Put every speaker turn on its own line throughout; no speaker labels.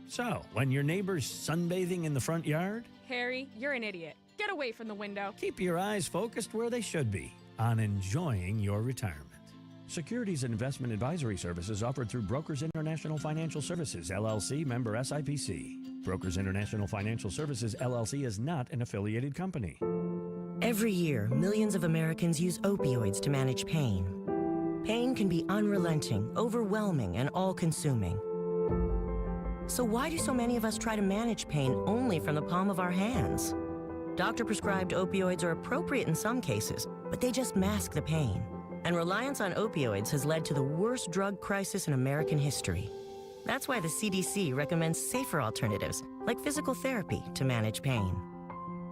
So, when your neighbor's sunbathing in the front yard,
Harry, you're an idiot. Get away from the window.
keep your eyes focused where they should be, on enjoying your retirement. Securities and investment advisory services offered through Brokers International Financial Services, LLC, member SIPC. Brokers International Financial Services, LLC is not an affiliated company.
Every year, millions of Americans use opioids to manage pain. Pain can be unrelenting, overwhelming, and all-consuming. So why do so many of us try to manage pain only from the palm of our hands? Doctor-prescribed opioids are appropriate in some cases, but they just mask the pain. And reliance on opioids has led to the worst drug crisis in American history. That's why the CDC recommends safer alternatives, like physical therapy, to manage pain.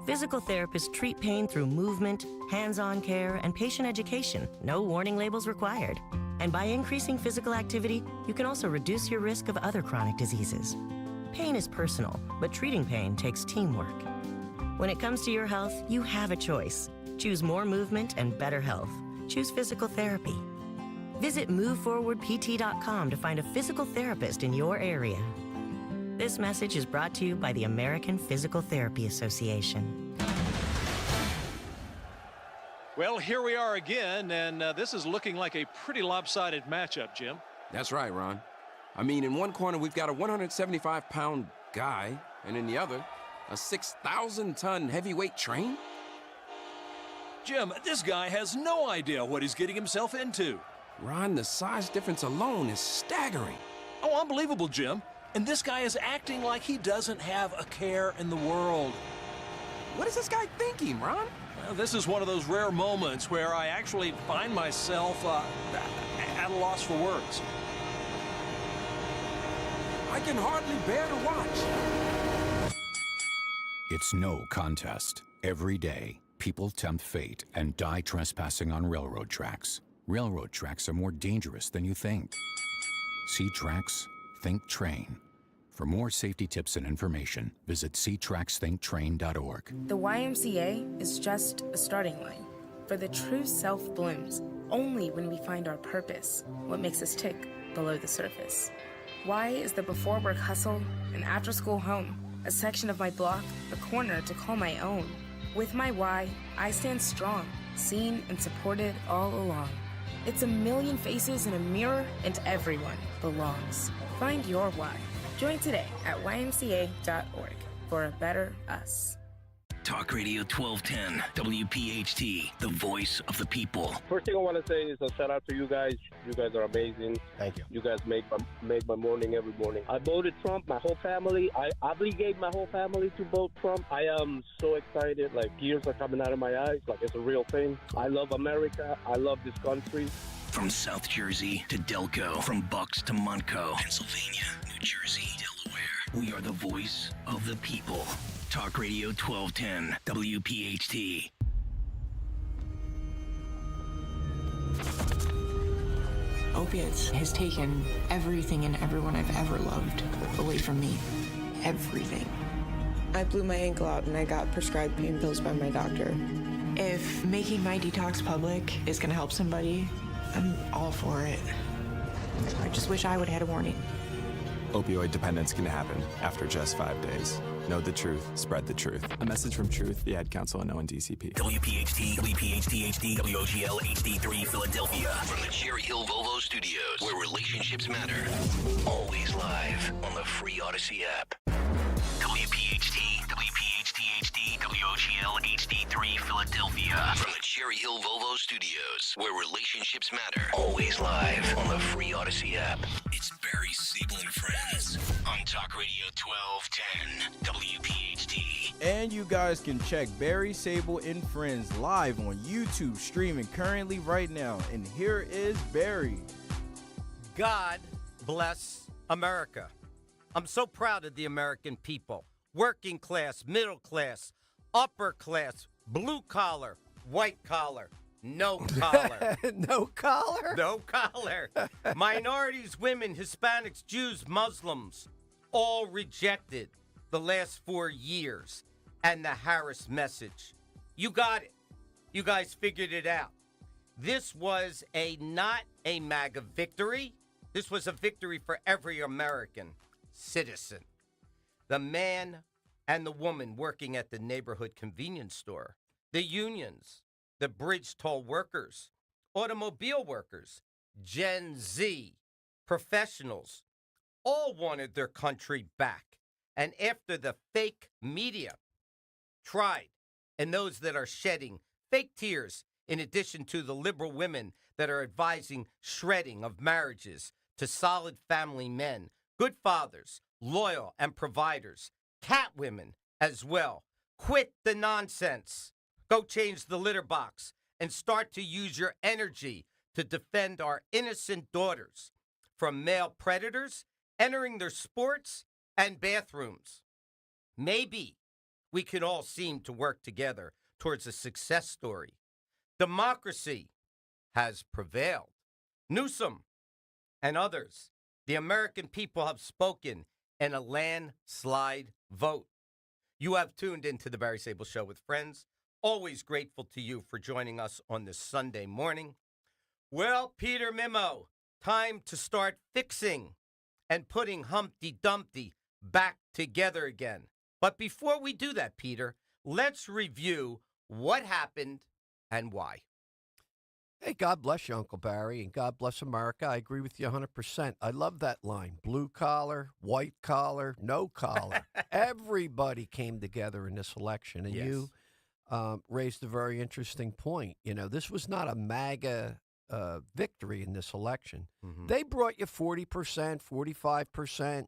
Physical therapists treat pain through movement, hands-on care, and patient education. No warning labels required. And by increasing physical activity, you can also reduce your risk of other chronic diseases. Pain is personal, but treating pain takes teamwork. When it comes to your health, you have a choice. Choose more movement and better health. Choose physical therapy. Visit moveforwardpt.com to find a physical therapist in your area. This message is brought to you by the American Physical Therapy Association.
Well, here we are again, and this is looking like a pretty lopsided matchup, Jim.
That's right, Ron. I mean, in one corner, we've got a 175-pound guy, and in the other, a 6,000-ton heavyweight train?
Jim, this guy has no idea what he's getting himself into.
Ron, the size difference alone is staggering.
Oh, unbelievable, Jim. And this guy is acting like he doesn't have a care in the world.
What is this guy thinking, Ron?
Well, this is one of those rare moments where I actually find myself at a loss for words.
I can hardly bear to watch.
It's no contest. Every day, people tempt fate and die trespassing on railroad tracks. Railroad tracks are more dangerous than you think. See tracks, think train. For more safety tips and information, visit ctracksthinktrain.org.
The YMCA is just a starting line, for the true self blooms only when we find our purpose, what makes us tick below the surface. Y is the before work hustle, an after school home, a section of my block, a corner to call my own. With my Y, I stand strong, seen and supported all along. It's a million faces in a mirror, and everyone belongs. Find your why. Join today at ymca.org for a better us.
Talk Radio 1210, WPHT, the voice of the people.
First thing I want to say is a shout out to you guys. You guys are amazing.
Thank you.
You guys make my morning every morning. I voted Trump, my whole family. I obligate my whole family to vote Trump. I am so excited. Like, tears are coming out of my eyes. Like, it's a real thing. I love America. I love this country.
From South Jersey to Delco, from Bucks to Montco, Pennsylvania, New Jersey, Delaware, we are the voice of the people. Talk Radio 1210, WPHT.
Opiates has taken everything and everyone I've ever loved away from me. Everything.
I blew my ankle out and I got prescribed pain pills by my doctor.
If making my detox public is gonna help somebody, I'm all for it. I just wish I would have had a warning.
Opioid dependence can happen after just 5 days. Know the truth, spread the truth. A message from Truth, the Ad Council, and ONDCP.
WPHT, WPHT HD, WOGL HD3 Philadelphia. From the Cherry Hill Volvo Studios, where relationships matter. Always live on the free Odyssey app. WPHT, WPHT HD, WOGL HD3 Philadelphia. From the Cherry Hill Volvo Studios, where relationships matter. Always live on the free Odyssey app. It's Barry, Sable, and Friends on Talk Radio 1210 WPHT.
And you guys can check Barry, Sable, and Friends live on YouTube, streaming currently right now. And here is Barry.
God bless America. I'm so proud of the American people. Working class, middle class, upper class, blue collar, white collar, no collar.
No collar?
No collar. Minorities, women, Hispanics, Jews, Muslims, all rejected the last 4 years and the Harris message. You got it. You guys figured it out. This was not a MAGA victory. This was a victory for every American. citizen. The man and the woman working at the neighborhood convenience store, the unions, the bridge toll workers, automobile workers, Gen Z, professionals, all wanted their country back. And after the fake media tried, and those that are shedding fake tears, in addition to the liberal women that are advising shredding of marriages to solid family men, good fathers, loyal and providers, cat women as well. Quit the nonsense. Go change the litter box and start to use your energy to defend our innocent daughters from male predators entering their sports and bathrooms. Maybe we can all seem to work together towards a success story. Democracy has prevailed. Newsom and others, the American people have spoken in a landslide vote. You have tuned into the Barry Sable Show with friends. Always grateful to you for joining us on this Sunday morning. Well, Peter Mimo, time to start fixing and putting Humpty Dumpty back together again. But before we do that, Peter, let's review what happened and why.
Hey, God bless you, Uncle Barry, and God bless America. I agree with you 100%. I love that line. Blue collar, white collar, no collar. Everybody came together in this election, and you raised a very interesting point. You know, this was not a MAGA victory in this election. Mm-hmm. They brought you 40%, 45%.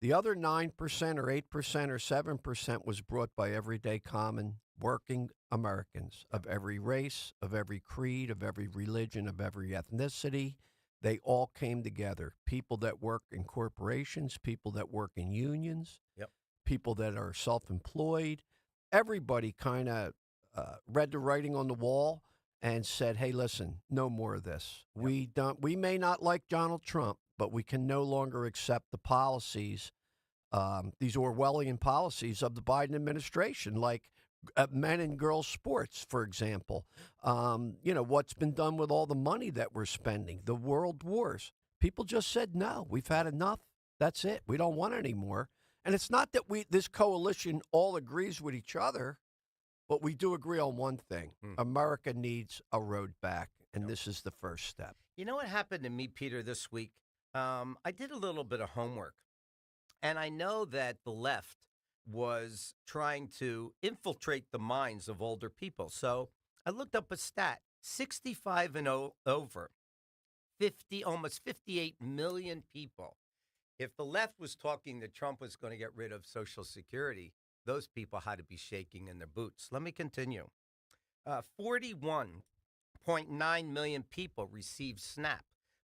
The other 9% or 8% or 7% was brought by everyday common working Americans of every race, of every creed, of every religion, of every ethnicity. They all came together. People that work in corporations, people that work in unions, people that are self-employed. Everybody kind of read the writing on the wall and said, hey, listen, no more of this. We may not like Donald Trump, but we can no longer accept the policies, these Orwellian policies of the Biden administration, like men and girls sports, for example. You know, what's been done with all the money that we're spending, the world wars. People just said, no, we've had enough. That's it. We don't want any more. And it's not that this coalition all agrees with each other, but we do agree on one thing. America needs a road back, and this is the first step.
You know what happened to me, Peter, this week? I did a little bit of homework, and I know that the left was trying to infiltrate the minds of older people. So I looked up a stat, 65 and over, almost 58 million people. If the left was talking that Trump was going to get rid of Social Security, those people had to be shaking in their boots. Let me continue. 41.9 million people received SNAP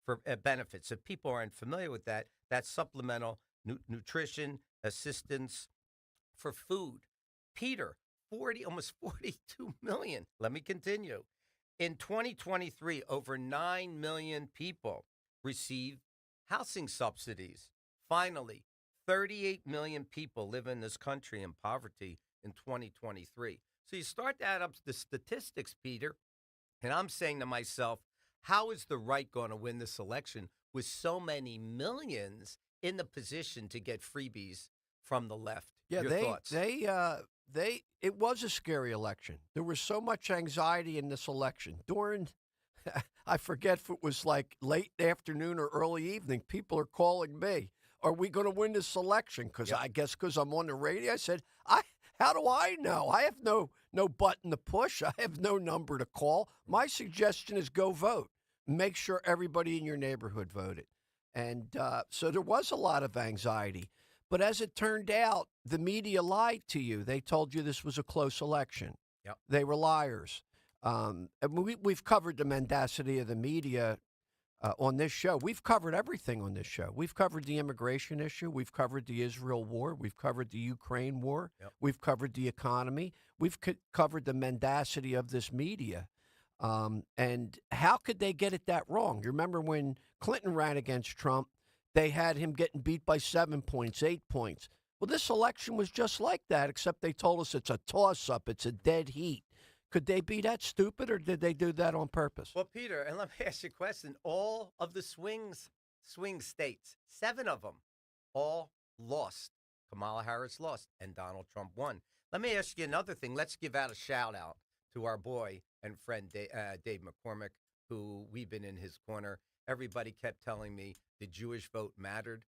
for benefits. If people aren't familiar with that, that's supplemental nutrition assistance for food. Peter, almost 42 million. Let me continue. In 2023, over 9 million people received housing subsidies. Finally, 38 million people live in this country in poverty in 2023. So you start to add up the statistics, Peter, and I'm saying to myself, how is the right going to win this election with so many millions in the position to get freebies from the left?
Yeah,
Your thoughts?
It was a scary election. There was so much anxiety in this election. During, I forget if it was like late afternoon or early evening, people are calling me. Are we going to win this election? Because I guess because I'm on the radio. I said, how do I know? I have no button to push. I have no number to call. My suggestion is go vote. Make sure everybody in your neighborhood voted. And so there was a lot of anxiety. But as it turned out, the media lied to you. They told you this was a close election.
Yep.
They were liars. And we've covered the mendacity of the media on this show. We've covered everything on this show. We've covered the immigration issue. We've covered the Israel war. We've covered the Ukraine war.
Yep.
We've covered the economy. We've covered the mendacity of this media. And how could they get it that wrong? You remember when Clinton ran against Trump, they had him getting beat by 7 points, 8 points. Well, this election was just like that, except they told us it's a toss-up, it's a dead heat. Could they be that stupid, or did they do that on purpose?
Well, Peter, and let me ask you a question. All of the swing states, 7 of them, all lost. Kamala Harris lost, and Donald Trump won. Let me ask you another thing. Let's give out a shout-out to our boy and friend Dave McCormick, who we've been in his corner. Everybody kept telling me the Jewish vote mattered.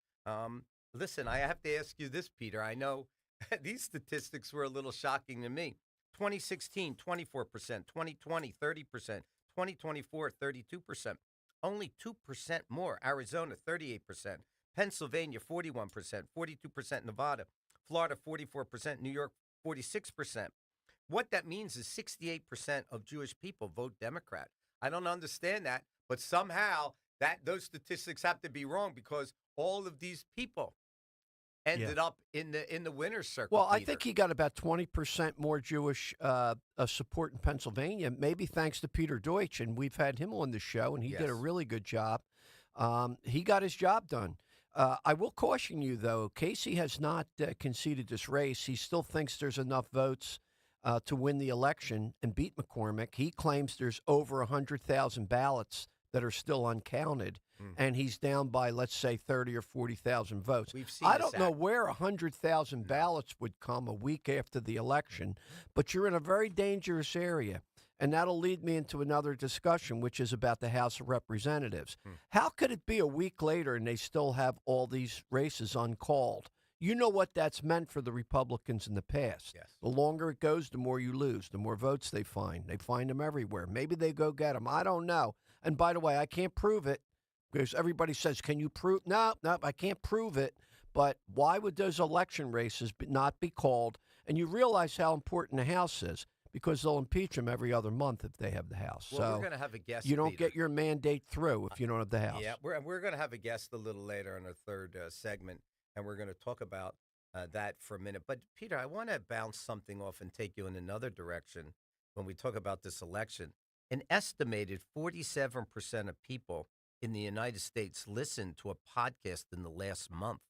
Listen, I have to ask you this, Peter. I know these statistics were a little shocking to me. 2016, 24%. 2020, 30%. 2024, 32%. Only 2% more. Arizona, 38%. Pennsylvania, 41%. 42% Nevada. Florida, 44%. New York, 46%. What that means is 68% of Jewish people vote Democrat. I don't understand that, but somehow those statistics have to be wrong because all of these people ended up in the winner's circle.
Well, I
Peter.
think he got about 20% more Jewish support in Pennsylvania, maybe thanks to Peter Deutsch, and we've had him on the show, and he did a really good job. He got his job done. I will caution you, though, Casey has not conceded this race. He still thinks there's enough votes to win the election and beat McCormick. He claims there's over 100,000 ballots that are still uncounted, and he's down by, let's say, 30 or 40,000 votes. I don't know where 100,000 ballots would come a week after the election, but you're in a very dangerous area, and that'll lead me into another discussion, which is about the House of Representatives. How could it be a week later and they still have all these races uncalled? You know what that's meant for the Republicans in the past.
Yes.
The longer it goes, the more you lose, the more votes they find. They find them everywhere. Maybe they go get them. I don't know. And by the way, I can't prove it because everybody says, can you prove? No, I can't prove it. But why would those election races not be called? And you realize how important the House is because they'll impeach them every other month if they have the House.
Well,
so
we're going to have a guest.
You don't
Peter.
get your mandate through if you don't have the House.
Yeah, we're going to have a guest a little later in our third segment, and we're going to talk about that for a minute. But, Peter, I want to bounce something off and take you in another direction when we talk about this election. An estimated 47% of people in the United States listened to a podcast in the last month.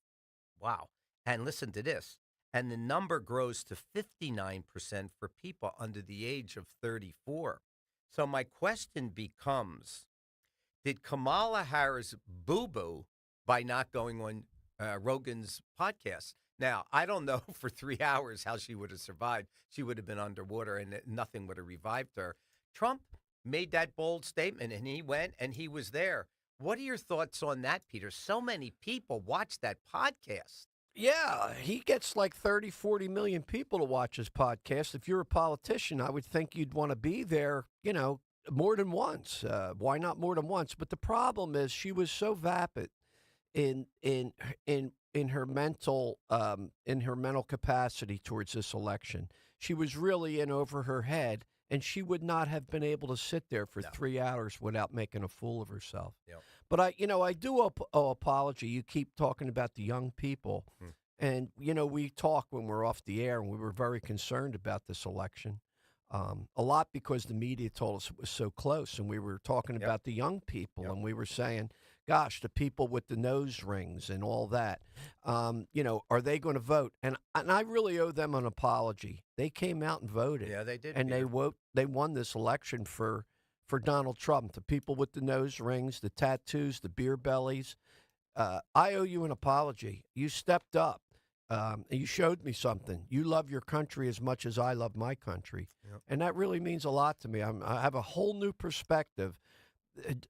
Wow. And listen to this. And the number grows to 59% for people under the age of 34. So my question becomes, did Kamala Harris boo-boo by not going on Rogan's podcast? Now, I don't know for 3 hours how she would have survived. She would have been underwater and nothing would have revived her. Trump made that bold statement, and he went and he was there. What are your thoughts on that, Peter? So many people watch that podcast.
Yeah, he gets like 30, 40 million people to watch his podcast. If you're a politician, I would think you'd want to be there, more than once. Why not more than once? But the problem is she was so vapid in her mental capacity towards this election. She was really in over her head. And she would not have been able to sit there for 3 hours without making a fool of herself.
Yep.
But I do owe apology. You keep talking about the young people. And, we talk when we're off the air, and we were very concerned about this election. A lot because the media told us it was so close. And we were talking about the young people, and we were saying, gosh, the people with the nose rings and all that, are they going to vote? And I really owe them an apology. They came out and voted.
Yeah, they did.
And they won this election for Donald Trump. The people with the nose rings, the tattoos, the beer bellies. I owe you an apology. You stepped up. And you showed me something. You love your country as much as I love my country.
Yep.
And that really means a lot to me. I have a whole new perspective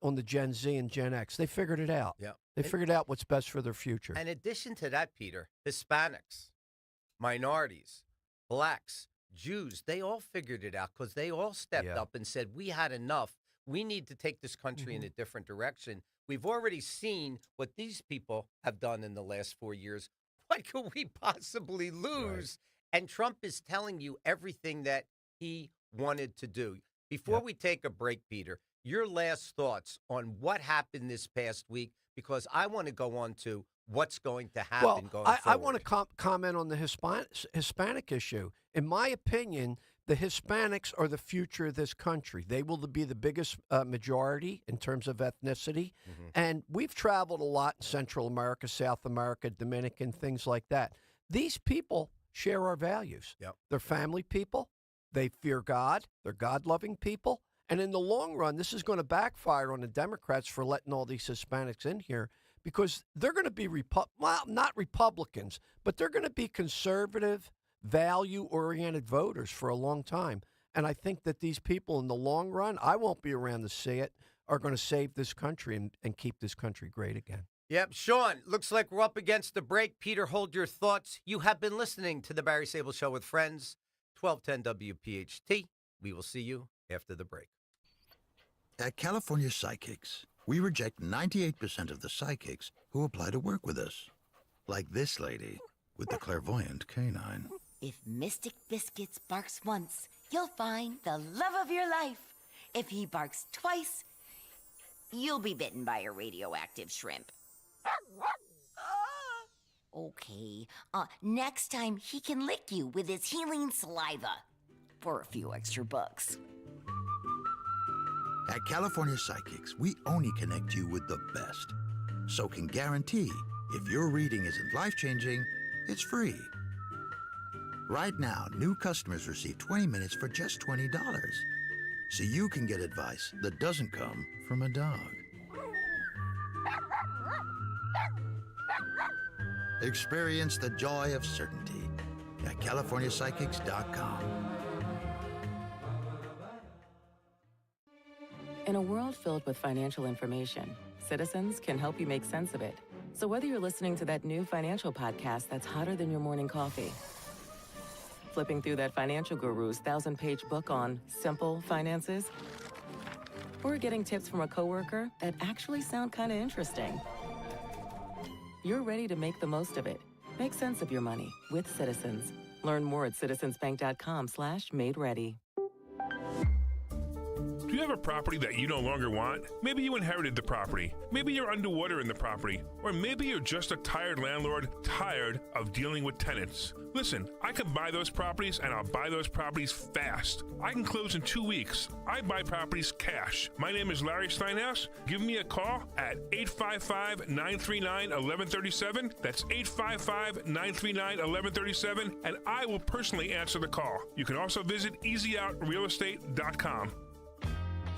on the Gen Z and Gen X. They figured it out.
Yeah.
They figured out what's best for their future.
In addition to that, Peter, Hispanics, minorities, blacks, Jews, they all figured it out because they all stepped up and said, we had enough. We need to take this country in a different direction. We've already seen what these people have done in the last 4 years. What could we possibly lose? Right. And Trump is telling you everything that he wanted to do. Before we take a break, Peter, your last thoughts on what happened this past week, because I want to go on to what's going to happen going forward.
I want to comment on the Hispanic issue. In my opinion, the Hispanics are the future of this country. They will be the biggest majority in terms of ethnicity. And we've traveled a lot in Central America, South America, Dominican, things like that. These people share our values. They're family people. They fear God. They're God-loving people. And in the long run, this is going to backfire on the Democrats for letting all these Hispanics in here because they're going to be, not Republicans, but they're going to be conservative, value-oriented voters for a long time. And I think that these people in the long run, I won't be around to see it, are going to save this country and keep this country great again.
Yep, Sean, looks like we're up against the break. Peter, hold your thoughts. You have been listening to the Barry Sable Show with friends, 1210 WPHT. We will see you after the break.
At California Psychics, we reject 98% of the psychics who apply to work with us. Like this lady with the clairvoyant canine.
If Mystic Biscuits barks once, you'll find the love of your life. If he barks twice, you'll be bitten by a radioactive shrimp. Okay, next time he can lick you with his healing saliva for a few extra bucks.
At California Psychics, we only connect you with the best. So can guarantee if your reading isn't life-changing, it's free. Right now, new customers receive 20 minutes for just $20. So you can get advice that doesn't come from a dog. Experience the joy of certainty at CaliforniaPsychics.com.
In a world filled with financial information, Citizens can help you make sense of it. So whether you're listening to that new financial podcast that's hotter than your morning coffee, flipping through that financial guru's 1,000-page book on simple finances, or getting tips from a coworker that actually sound kind of interesting, you're ready to make the most of it. Make sense of your money with Citizens. Learn more at citizensbank.com/made-ready.
Do you have a property that you no longer want? Maybe you inherited the property. Maybe you're underwater in the property. Or maybe you're just a tired landlord, tired of dealing with tenants. Listen, I can buy those properties, and I'll buy those properties fast. I can close in 2 weeks. I buy properties cash. My name is Larry Steinhaus. Give me a call at 855-939-1137. That's 855-939-1137, and I will personally answer the call. You can also visit easyOutRealEstate.com.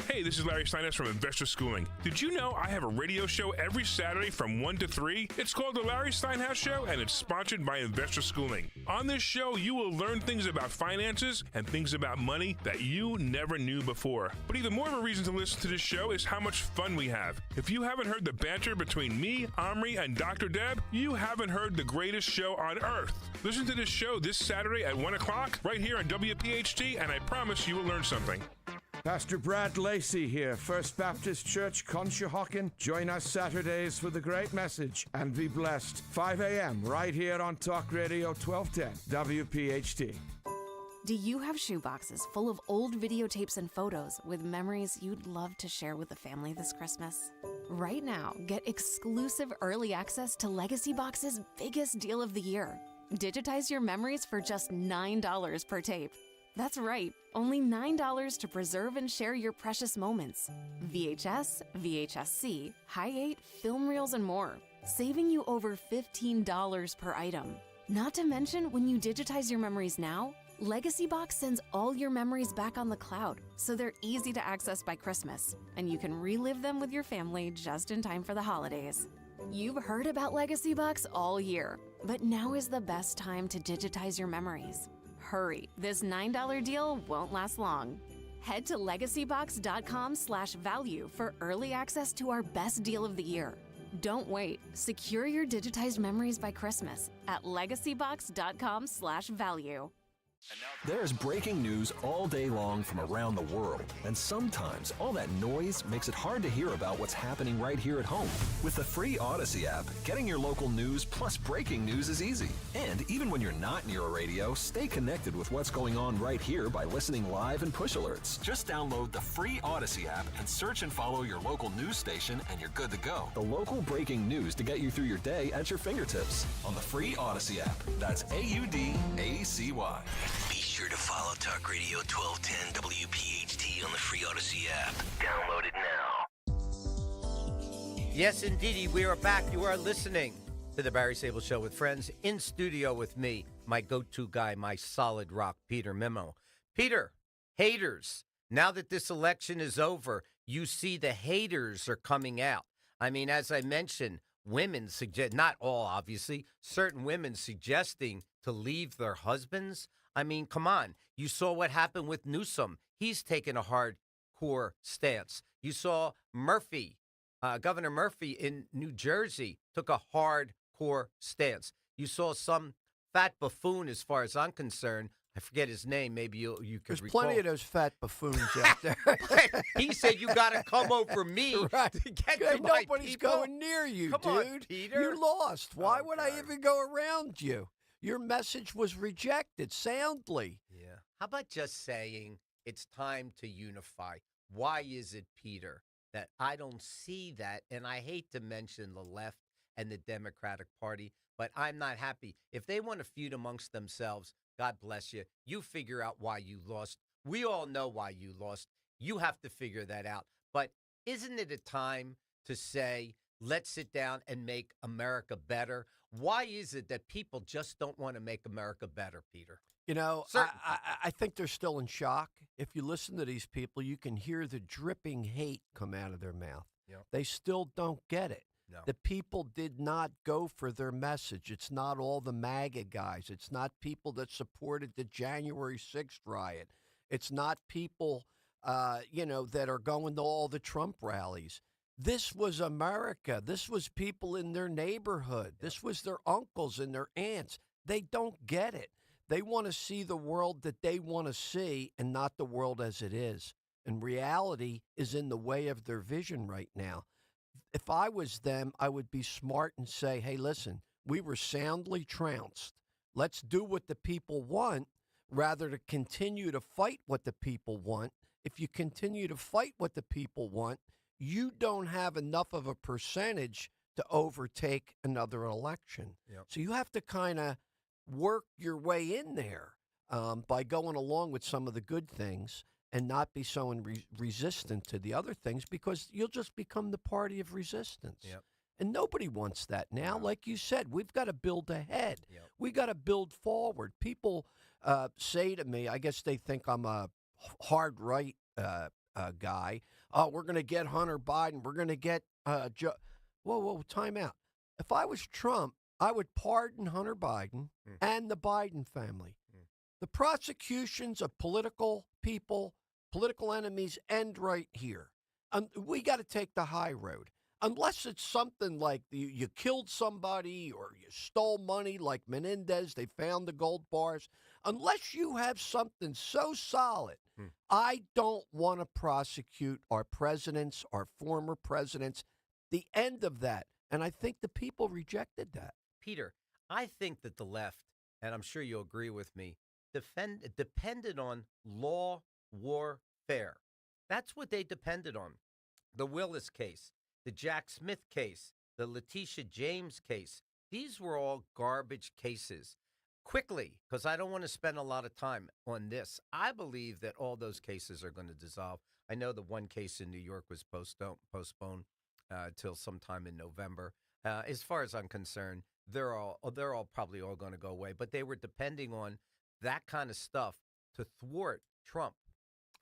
Hey, this is Larry Steinhaus from Investor Schooling. Did you know I have a radio show every Saturday from 1 to 3? It's called The Larry Steinhaus Show, and it's sponsored by Investor Schooling. On this show, you will learn things about finances and things about money that you never knew before. But even more of a reason to listen to this show is how much fun we have. If you haven't heard the banter between me, Omri, and Dr. Deb, you haven't heard the greatest show on earth. Listen to this show this Saturday at 1 o'clock right here on WPHT, and I promise you will learn something.
Pastor Brad Lacey here, First Baptist Church, Conshohocken. Join us Saturdays for the great message and be blessed. 5 a.m. right here on Talk Radio 1210 WPHT.
Do you have shoeboxes full of old videotapes and photos with memories you'd love to share with the family this Christmas? Right now, get exclusive early access to Legacy Box's biggest deal of the year. Digitize your memories for just $9 per tape. That's right, only $9 to preserve and share your precious moments. VHS, VHS-C, Hi8, film reels, and more, saving you over $15 per item. Not to mention, when you digitize your memories now, Legacy Box sends all your memories back on the cloud, so they're easy to access by Christmas, and you can relive them with your family just in time for the holidays. You've heard about Legacy Box all year, but now is the best time to digitize your memories. Hurry, this $9 deal won't last long. Head to legacybox.com/value for early access to our best deal of the year. Don't wait. Secure your digitized memories by Christmas at legacybox.com/value.
There's breaking news all day long from around the world, and sometimes all that noise makes it hard to hear about what's happening right here at home. With the free Odyssey app, getting your local news plus breaking news is easy. And even when you're not near a radio, stay connected with what's going on right here by listening live and push alerts. Just download the free Odyssey app and search and follow your local news station, and you're good to go. The local breaking news to get you through your day at your fingertips on the free Odyssey app. That's AUDACY.
Be sure to follow Talk Radio 1210 WPHT on the free Odyssey app. Download it now.
Yes, indeedy, we are back. You are listening to the Barry Sable Show with friends. In studio with me, my go-to guy, my solid rock, Peter Mimo. Peter, haters. Now that this election is over, you see the haters are coming out. I mean, as I mentioned, women suggest, not all, obviously, certain women suggesting to leave their husbands. I mean, come on. You saw what happened with Newsom. He's taken a hardcore stance. You saw Murphy, Governor Murphy in New Jersey took a hardcore stance. You saw some fat buffoon, as far as I'm concerned. I forget his name. Maybe you could
There's
recall.
plenty of those fat buffoons out there.
He said, you got to come over me
Right.
to get to my
Nobody's
people.
going near you,
Come
dude.
on, Peter.
You lost. Why
Oh,
would I even go around you? Your message was rejected soundly.
Yeah. How about just saying it's time to unify? Why is it, Peter, that I don't see that? And I hate to mention the left and the Democratic Party, but I'm not happy. If they want to feud amongst themselves, God bless you. You figure out why you lost. We all know why you lost. You have to figure that out. But isn't it a time to say, let's sit down and make America better? Why is it that people just don't want to make America better, Peter?
You know, I think they're still in shock. If you listen to these people, you can hear the dripping hate come out of their mouth.
Yep.
They still don't get it.
No.
The people did not go for their message. It's not all the MAGA guys. It's not people that supported the January 6th riot. It's not people, that are going to all the Trump rallies. This was America. This was people in their neighborhood. This was their uncles and their aunts. They don't get it. They want to see the world that they want to see and not the world as it is. And reality is in the way of their vision right now. If I was them, I would be smart and say, hey, listen, we were soundly trounced. Let's do what the people want rather than continue to fight what the people want. If you continue to fight what the people want, you don't have enough of a percentage to overtake another election.
Yep.
So you have to kind of work your way in there by going along with some of the good things and not be so resistant to the other things, because you'll just become the party of resistance.
Yep.
And nobody wants that now. Like you said, we've got to build ahead.
Yep.
We got to build forward. People say to me, I guess they think I'm a hard right guy. Oh, we're going to get Hunter Biden. We're going to get Joe. Whoa, time out. If I was Trump, I would pardon Hunter Biden and the Biden family. The prosecutions of political people, political enemies, end right here. We got to take the high road. Unless it's something like you killed somebody or you stole money like Menendez, they found the gold bars. Unless you have something so solid, I don't want to prosecute our presidents, our former presidents. The end of that. And I think the people rejected that.
Peter, I think that the left, and I'm sure you'll agree with me, depended on law warfare. That's what they depended on. The Willis case, the Jack Smith case, the Letitia James case. These were all garbage cases. Quickly, because I don't want to spend a lot of time on this, I believe that all those cases are going to dissolve. I know the one case in New York was postponed till sometime in November. As far as I'm concerned, they're all probably all going to go away. But they were depending on that kind of stuff to thwart Trump.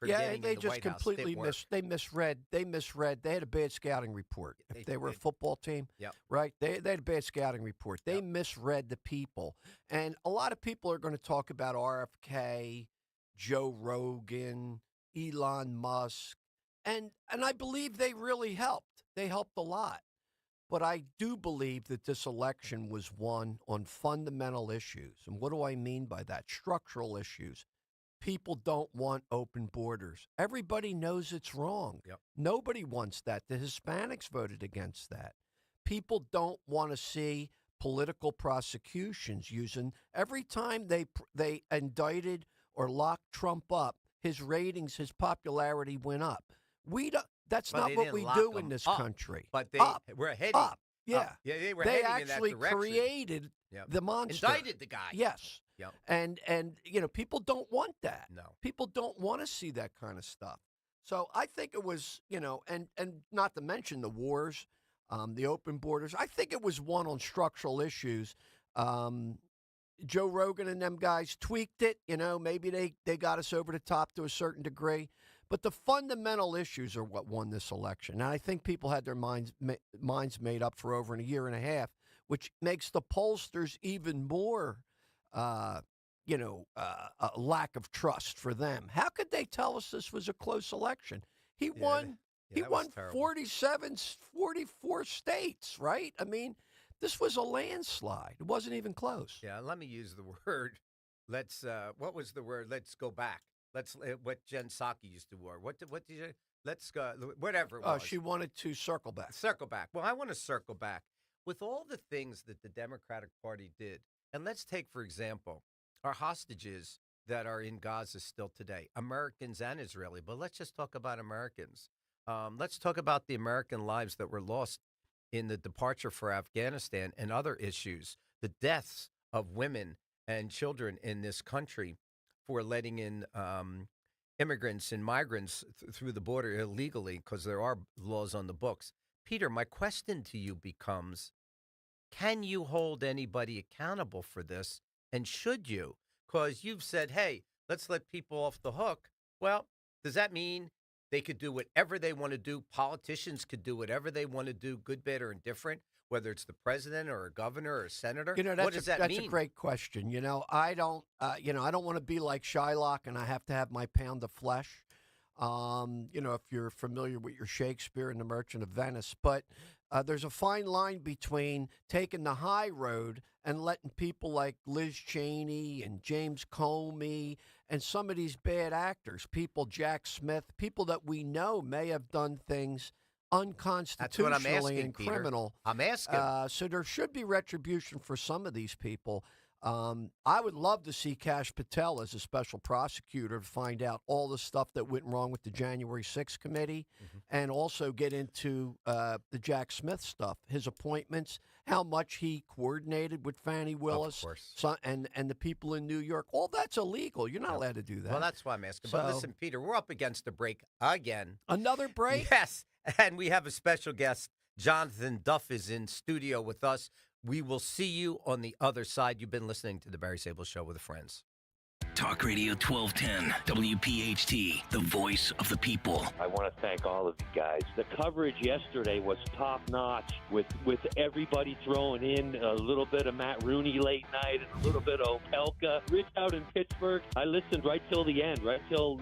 Yeah, they just completely misread. They misread. They had a bad scouting report. If they were a football team, right? They had a bad scouting report. They misread the people. And a lot of people are going to talk about RFK, Joe Rogan, Elon Musk. And I believe they really helped. They helped a lot. But I do believe that this election was won on fundamental issues. And what do I mean by that? Structural issues. People don't want open borders. Everybody knows it's wrong.
Yep.
Nobody wants that. The Hispanics voted against that. People don't want to see political prosecutions using every time they indicted or locked Trump up, his ratings, his popularity went up. That's not what we do in this country.
But they were heading
up. Yeah.
Up. Yeah, they were
they
heading in that
actually
direction.
created the monster.
Indicted the guy.
Yes.
Yep.
And people don't want that.
No.
People don't want to see that kind of stuff. So I think it was, and not to mention the wars, the open borders. I think it was won on structural issues. Joe Rogan and them guys tweaked it. Maybe they got us over the top to a certain degree. But the fundamental issues are what won this election. And I think people had their minds made up for over a year and a half, which makes the pollsters even more, a lack of trust for them. How could they tell us this was a close election? He won 44 states, right? I mean, this was a landslide. It wasn't even close.
Yeah, let me use the word. What was the word? Let's go back. What Jen Psaki used to wear. What did you, let's go, whatever it was.
She wanted to circle back.
Circle back. Well, I want to circle back. With all the things that the Democratic Party did, and let's take, for example, our hostages that are in Gaza still today, Americans and Israeli, but let's just talk about Americans. Let's talk about the American lives that were lost in the departure for Afghanistan and other issues, the deaths of women and children in this country for letting in immigrants and migrants through the border illegally, because there are laws on the books. Peter, my question to you becomes, can you hold anybody accountable for this, and should you? Because you've said, hey, let's let people off the hook. Well, does that mean they could do whatever they want to do? Politicians could do whatever they want to do, good, bad, or indifferent, whether it's the president or a governor or a senator? What does that mean?
That's a great question. I don't want to be like Shylock and I have to have my pound of flesh. If you're familiar with your Shakespeare and the Merchant of Venice, but there's a fine line between taking the high road and letting people like Liz Cheney and James Comey and some of these bad actors, Jack Smith, people that we know may have done things unconstitutionally and criminal.
Peter. I'm asking.
So there should be retribution for some of these people. I would love to see Kash Patel as a special prosecutor to find out all the stuff that went wrong with the January 6th committee and also get into the Jack Smith stuff, his appointments, how much he coordinated with Fani Willis and the people in New York. All that's illegal. You're not allowed to do that.
Well, that's why I'm asking. But listen, Peter, we're up against a break again.
Another break?
Yes. And we have a special guest. Jonathan Duff is in studio with us. We will see you on the other side. You've been listening to the Barry Sable Show with friends.
Talk Radio 1210, WPHT, the voice of the people.
I want to thank all of you guys. The coverage yesterday was top-notch with everybody throwing in a little bit of Matt Rooney late night and a little bit of Opelka. Rich out in Pittsburgh. I listened right till the end, right till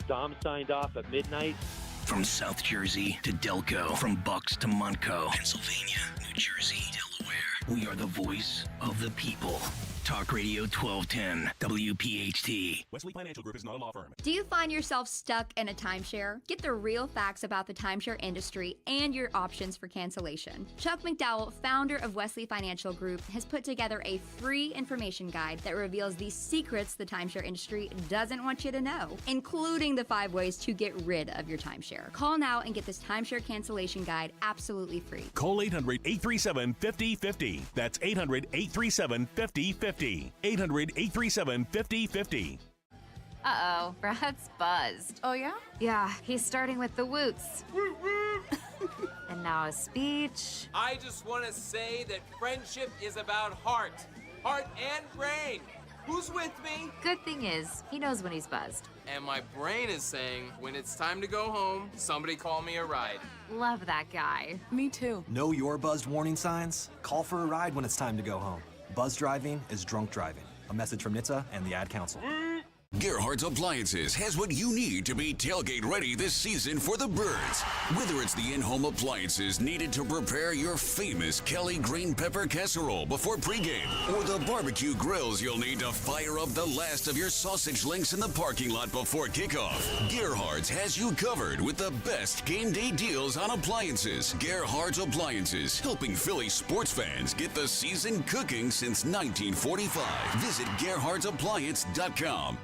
Dom signed off at midnight.
From South Jersey to Delco, from Bucks to Montco, Pennsylvania, New Jersey, Delaware. We are the voice of the people. Talk Radio 1210, WPHT.
Wesley Financial Group is not a law firm.
Do you find yourself stuck in a timeshare? Get the real facts about the timeshare industry and your options for cancellation. Chuck McDowell, founder of Wesley Financial Group, has put together a free information guide that reveals the secrets the timeshare industry doesn't want you to know, including the 5 ways to get rid of your timeshare. Call now and get this timeshare cancellation guide absolutely free.
Call 800-837-5050. That's 800-837-5050. 800-837-5050.
Uh-oh, Brad's buzzed.
Oh, yeah?
Yeah, he's starting with the woots. And now a speech.
I just want to say that friendship is about heart and brain. Who's with me?
Good thing is, he knows when he's buzzed.
And my brain is saying, when it's time to go home, somebody call me a ride.
Love that guy.
Me too.
Know your buzzed warning signs? Call for a ride when it's time to go home. Buzz driving is drunk driving. A message from NHTSA and the Ad Council.
Gerhardt's Appliances has what you need to be tailgate ready this season for the birds. Whether it's the in-home appliances needed to prepare your famous Kelly green pepper casserole before pregame, or the barbecue grills you'll need to fire up the last of your sausage links in the parking lot before kickoff, Gerhardt's has you covered with the best game day deals on appliances. Gerhardt's Appliances, helping Philly sports fans get the season cooking since 1945. Visit Gerhardt'sAppliance.com.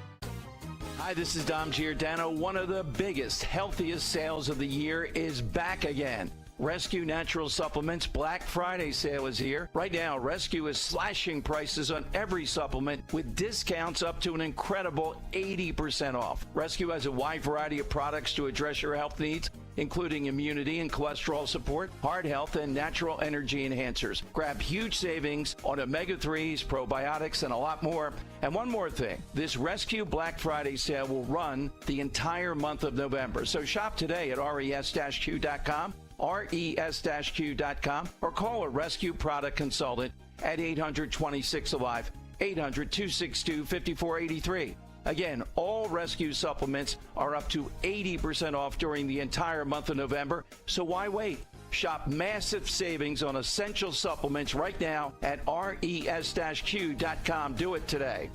Hi, this is Dom Giordano. One of the biggest, healthiest sales of the year is back again. Rescue Natural Supplements Black Friday sale is here. Right now, Rescue is slashing prices on every supplement with discounts up to an incredible 80% off. Rescue has a wide variety of products to address your health needs, including immunity and cholesterol support, heart health, and natural energy enhancers. Grab huge savings on omega-3s, probiotics, and a lot more. And one more thing, this Rescue Black Friday sale will run the entire month of November. So shop today at res-q.com, res-q.com, or call a Rescue product consultant at 800-26-ALIVE, 800-262-5483. Again, all Rescue supplements are up to 80% off during the entire month of November, so why wait? Shop massive savings on essential supplements right now at res-q.com. Do it today.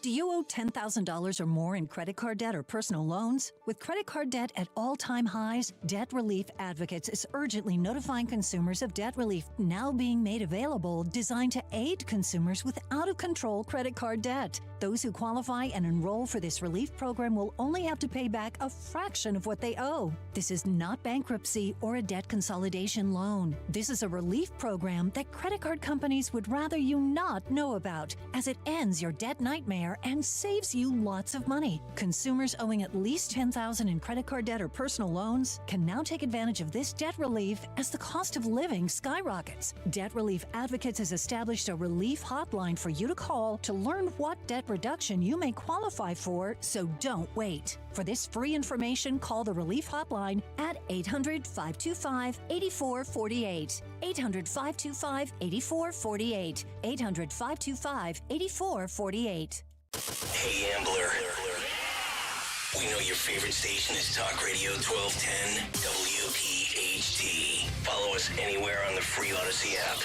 Do you owe $10,000 or more in credit card debt or personal loans? With credit card debt at all-time highs, Debt Relief Advocates is urgently notifying consumers of debt relief now being made available, designed to aid consumers with out-of-control credit card debt. Those who qualify and enroll for this relief program will only have to pay back a fraction of what they owe. This is not bankruptcy or a debt consolidation loan. This is a relief program that credit card companies would rather you not know about, as it ends your debt nightmare and saves you lots of money. Consumers owing at least $10,000 in credit card debt or personal loans can now take advantage of this debt relief as the cost of living skyrockets. Debt Relief Advocates has established a relief hotline for you to call to learn what debt reduction you may qualify for, so don't wait. For this free information, call the Relief Hotline at 800-525-8448. 800-525-8448. 800-525-8448.
Hey, Ambler. We know your favorite station is Talk Radio 1210 WPHT. Follow us anywhere on the free Odyssey app.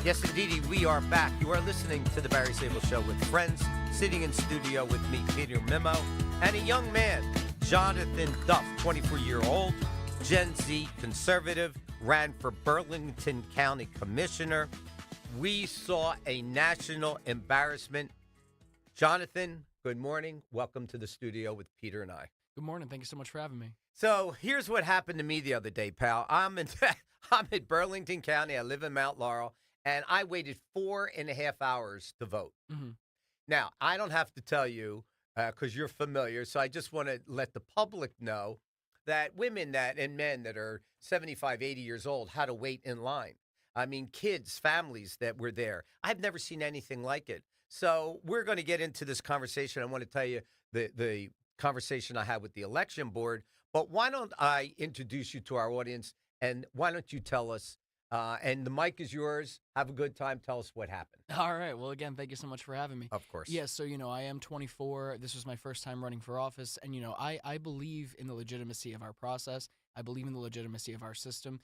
Yes, indeed, we are back. You are listening to the Barry Sable Show with friends, sitting in studio with me, Peter Mimo, and a young man, Jonathan Duff, 24-year-old, Gen Z conservative, ran for Burlington County Commissioner. We saw a national embarrassment. Jonathan, good morning. Welcome to the studio with Peter and I.
Good morning. Thank you so much for having me.
So here's what happened to me the other day, pal. I'm in Burlington County. I live in Mount Laurel. And I waited 4.5 hours to vote.
Mm-hmm.
Now, I don't have to tell you because you're familiar, so I just want to let the public know that women and men that are 75, 80 years old had to wait in line. I mean, kids, families that were there. I've never seen anything like it. So we're going to get into this conversation. I want to tell you the conversation I had with the election board. But why don't I introduce you to our audience, and why don't you tell us, and the mic is yours. Have a good time. Tell us what happened.
All right. Well, again, thank you so much for having me.
Of course.
Yeah, so, I am 24. This was my first time running for office. And, I believe in the legitimacy of our process. I believe in the legitimacy of our system.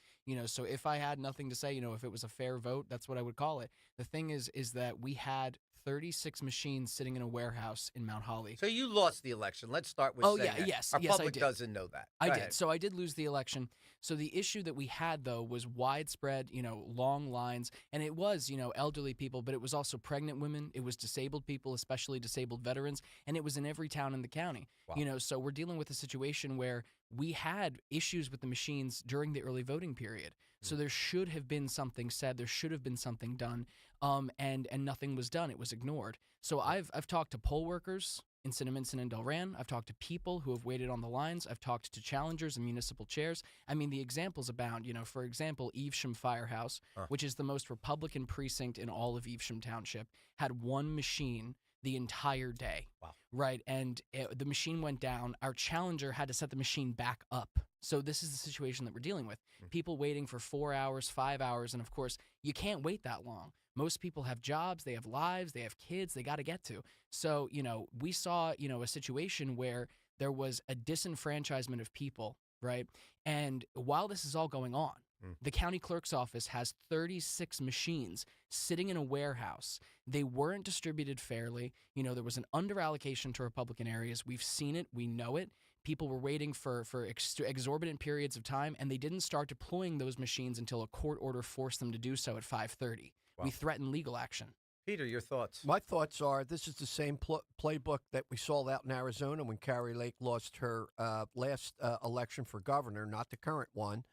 So if I had nothing to say, if it was a fair vote, that's what I would call it. The thing is that we had 36 machines sitting in a warehouse in Mount Holly.
So you lost the election. Let's start with saying that.
Yes.
Our
yes,
public doesn't know that.
I
Go
did.
ahead.
So I did lose the election. So the issue that we had, though, was widespread, long lines. And it was, elderly people, but it was also pregnant women. It was disabled people, especially disabled veterans. And it was in every town in the county.
Wow.
So we're dealing with a situation where we had issues with the machines during the early voting period. So there should have been something said. There should have been something done. And nothing was done. It was ignored. So I've talked to poll workers in Cinnaminson and Delran. I've talked to people who have waited on the lines. I've talked to challengers and municipal chairs. I mean, the examples abound. For example, Evesham Firehouse, which is the most Republican precinct in all of Evesham Township, had one machine the entire day.
Wow.
Right. And the machine went down. Our challenger had to set the machine back up. So this is the situation that we're dealing with. People waiting for 4 hours, 5 hours. And of course, you can't wait that long. Most people have jobs, they have lives, they have kids, they got to get to. So, we saw, a situation where there was a disenfranchisement of people, right? And while this is all going on, the county clerk's office has 36 machines sitting in a warehouse. They weren't distributed fairly. There was an underallocation to Republican areas. We've seen it. We know it. People were waiting for exorbitant periods of time, and they didn't start deploying those machines until a court order forced them to do so at 5:30.
Wow.
We threatened legal action.
Peter, your thoughts?
My thoughts are this is the same playbook that we saw out in Arizona when Carrie Lake lost her last election for governor, not the current one,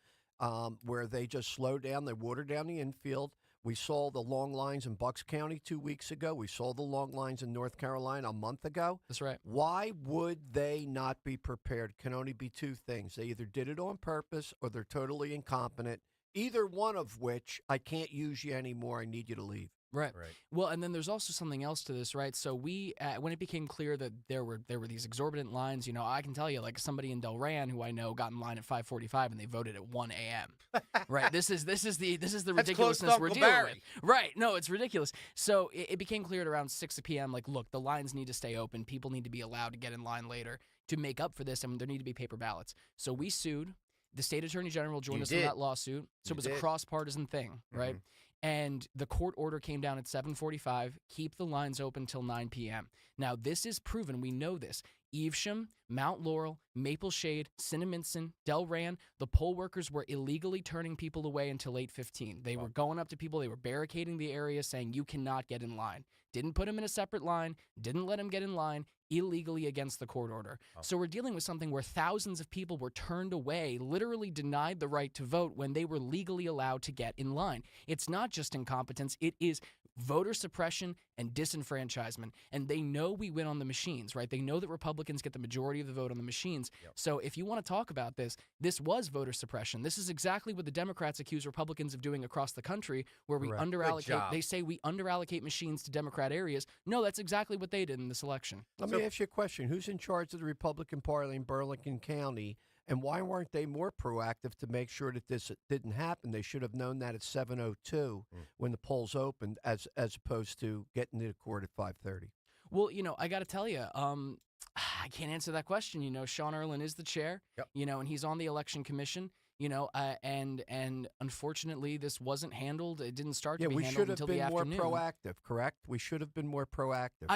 where they just slowed down, they watered down the infield. We saw the long lines in Bucks County 2 weeks ago. We saw the long lines in North Carolina a month ago.
That's right.
Why would they not be prepared? Can only be two things. They either did it on purpose or they're totally incompetent, either one of which, I can't use you anymore. I need you to leave.
Right. Well, and then there's also something else to this, right? So we, when it became clear that there were these exorbitant lines, I can tell you, like somebody in Delran who I know got in line at 5:45 and they voted at 1 a.m. Right. This is the ridiculousness we're dealing with. Right. No, it's ridiculous. So it became clear at around 6 p.m. Like, look, the lines need to stay open. People need to be allowed to get in line later to make up for this, and there need to be paper ballots. So we sued. The state attorney general joined us in that lawsuit. So it was a cross-partisan thing, right? And the court order came down at 7:45, keep the lines open till 9 p.m. Now, this is proven. We know this. Evesham, Mount Laurel, Maple Shade, Cinnaminson, Delran, the poll workers were illegally turning people away until 8:15. They were going up to people. They were barricading the area saying, you cannot get in line. Didn't put them in a separate line. Didn't let them get in line. Illegally against the court order. So we're dealing with something where thousands of people were turned away, literally denied the right to vote when they were legally allowed to get in line. It's not just incompetence, it is voter suppression and disenfranchisement. And they know we win on the machines, right? They know that Republicans get the majority of the vote on the machines. So if you want to talk about this, this was voter suppression. This is exactly what the Democrats accuse Republicans of doing across the country, where we underallocate. They say we underallocate machines to Democrat areas. No, that's exactly what they did in this election.
Let me ask you a question. Who's in charge of the Republican Party in Burlington County, and why weren't they more proactive to make sure that this didn't happen? They should have known that at 7:02 when the polls opened, as opposed to getting to court at 5:30.
Well, I got to tell you, I can't answer that question. Sean Erlin is the chair, and he's on the election commission. And unfortunately, this wasn't handled. It didn't start to be handled until the afternoon.
We should have been more proactive, correct? We should have been more proactive.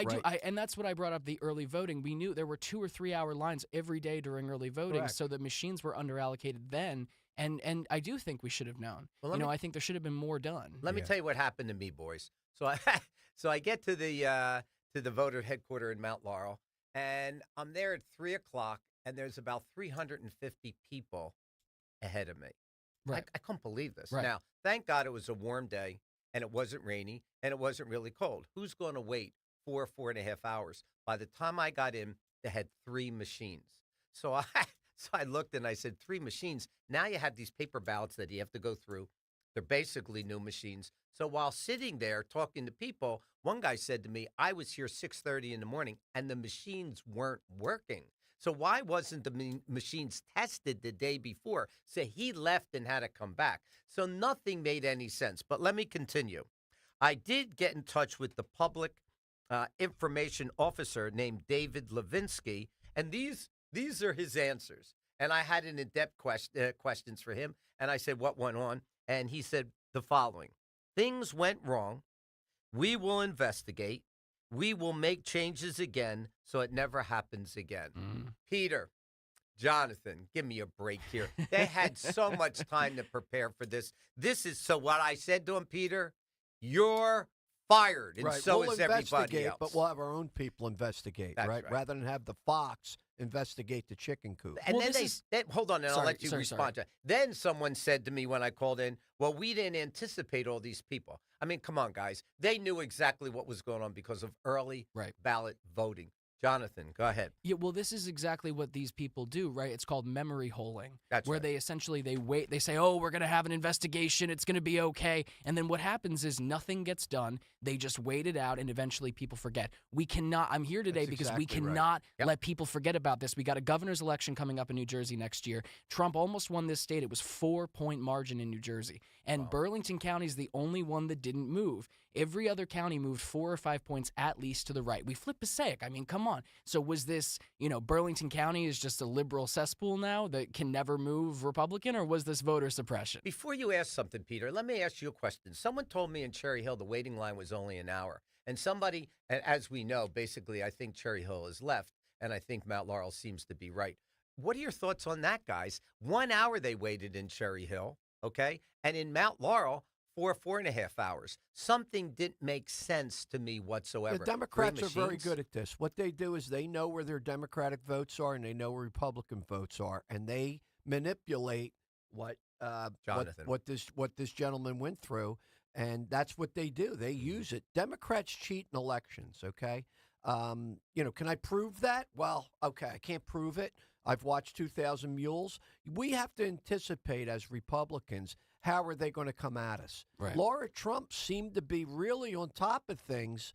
And that's what I brought up, the early voting. We knew there were 2 or 3 hour lines every day during early voting, so the machines were underallocated then. And I do think we should have known. Well, I think there should have been more done.
Let me tell you what happened to me, boys. So I get to the voter headquarters in Mount Laurel, and I'm there at 3 o'clock, and there's about 350 people ahead of me.
Right.
I couldn't believe this.
Right.
Now, thank God it was a warm day, and it wasn't rainy, and it wasn't really cold. Who's going to wait 4.5 hours? By the time I got in, they had 3 machines. So I looked and I said, 3 machines. Now you have these paper ballots that you have to go through. They're basically new machines. So while sitting there talking to people, one guy said to me, I was here 6:30 in the morning, and the machines weren't working. So why wasn't the machines tested the day before? So he left and had to come back. So nothing made any sense. But let me continue. I did get in touch with the public information officer named David Levinsky, and these are his answers. And I had an in-depth questions for him, and I said, what went on? And he said the following. Things went wrong. We will investigate. We will make changes again so it never happens again. Peter, Jonathan, give me a break here. They had so much time to prepare for this. So what I said to him, Peter, you're fired, and so is everybody else.
But we'll have our own people investigate, right? Rather than have the fox investigate the chicken coop.
And then hold on, and I'll let you respond to it. Then someone said to me when I called in, well, we didn't anticipate all these people. I mean, come on, guys. They knew exactly what was going on because of early ballot voting. Jonathan, go ahead.
Yeah, well, this is exactly what these people do, right? It's called memory holing.
That's
where
right.
they essentially, they wait, they say, oh, we're going to have an investigation, it's going to be okay. And then what happens is nothing gets done. They just wait it out, and eventually people forget. We cannot, I'm here today because we cannot let people forget about this. We got a governor's election coming up in New Jersey next year. Trump almost won this state. It was 4-point margin in New Jersey. And Burlington County is the only one that didn't move. Every other county moved 4 or 5 points at least to the right. We flip Passaic. I mean, come on. So was this, Burlington County is just a liberal cesspool now that can never move Republican, or was this voter suppression?
Before you ask something, Peter, let me ask you a question. Someone told me in Cherry Hill the waiting line was only an hour. And somebody, as we know, basically I think Cherry Hill is left, and I think Mount Laurel seems to be right. What are your thoughts on that, guys? 1 hour they waited in Cherry Hill, okay? And in Mount Laurel, 4.5 hours. Something didn't make sense to me whatsoever.
The Democrats are very good at this. What they do is they know where their Democratic votes are and they know where Republican votes are, and they manipulate what this gentleman went through And that's what they do. They use it. Democrats cheat in elections, okay? Can I prove that? Well, okay, I can't prove it. I've watched 2,000 Mules. We have to anticipate as Republicans, how are they going to come at us?
Right.
Laura Trump seemed to be really on top of things.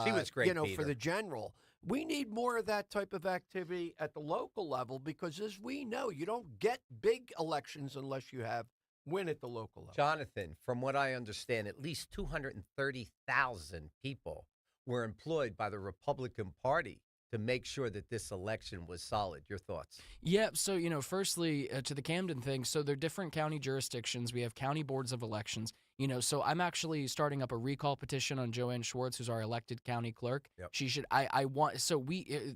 She was great,
for
Peter.
the general. We need more of that type of activity at the local level because, as we know, you don't get big elections unless you have win at the local level.
Jonathan, from what I understand, at least 230,000 people were employed by the Republican Party to make sure that this election was solid. Your thoughts?
Yeah, so, firstly, to the Camden thing, so they're different county jurisdictions. We have county boards of elections. So I'm actually starting up a recall petition on Joanne Schwartz, who's our elected county clerk.
Yep.
She should,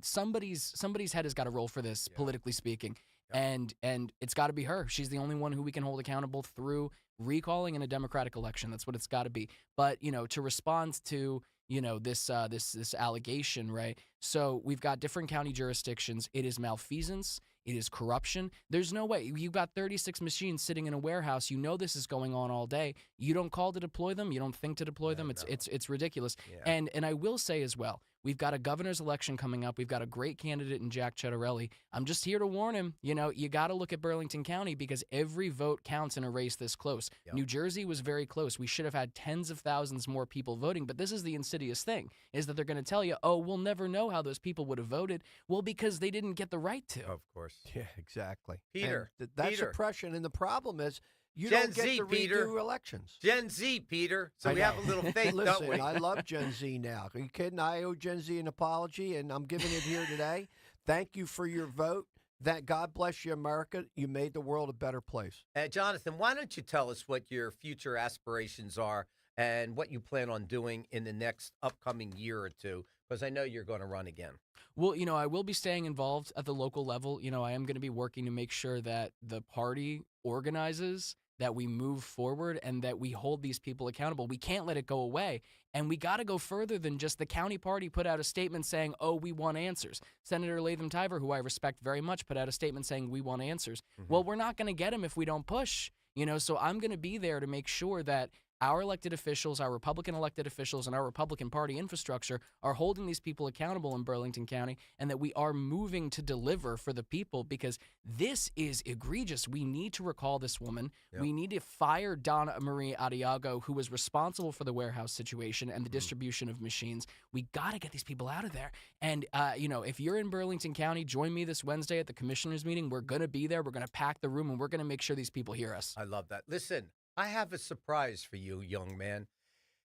somebody's head has got to roll for this, politically speaking. And it's got to be her. She's the only one who we can hold accountable through recalling in a democratic election. That's what it's got to be. But, to respond to, this allegation, right? So we've got different county jurisdictions. It is malfeasance. It is corruption. There's no way. You've got 36 machines sitting in a warehouse. You know this is going on all day. You don't call to deploy them. You don't think to deploy them. It's ridiculous. Yeah. And I will say as well, we've got a governor's election coming up. We've got a great candidate in Jack Ciattarelli. I'm just here to warn him. You got to look at Burlington County because every vote counts in a race this close. Yep. New Jersey was very close. We should have had tens of thousands more people voting. But this is the insidious thing, is that they're going to tell you, oh, we'll never know how those people would have voted. Well, because they didn't get the right to.
Of course.
Yeah, exactly.
Peter.
That's
Peter.
oppression. And the problem is you
Gen
don't get
Z,
to
Peter.
redo elections.
Gen Z, Peter. So
I
we
know.
have a little faith,
Listen,
don't we?
I love Gen Z now. Are you kidding? I owe Gen Z an apology, and I'm giving it here today. Thank you for your vote. That God bless you, America. You made the world a better place.
Jonathan, why don't you tell us what your future aspirations are and what you plan on doing in the next upcoming year or two? Because I know you're going to run again.
Well, I will be staying involved at the local level. I am going to be working to make sure that the party organizes, that we move forward, and that we hold these people accountable. We can't let it go away. And we got to go further than just the county party put out a statement saying, oh, we want answers. Senator Latham Tyver, who I respect very much, put out a statement saying we want answers. Mm-hmm. Well, we're not going to get them if we don't push. So I'm going to be there to make sure that our elected officials, our Republican elected officials, and our Republican Party infrastructure are holding these people accountable in Burlington County, and that we are moving to deliver for the people, because this is egregious. We need to recall this woman. Yep. We need to fire Donna Marie Adiago, who was responsible for the warehouse situation and the distribution of machines. We got to get these people out of there. And, if you're in Burlington County, join me this Wednesday at the commissioners meeting. We're going to be there. We're going to pack the room, and we're going to make sure these people hear us.
I love that. Listen, I have a surprise for you, young man.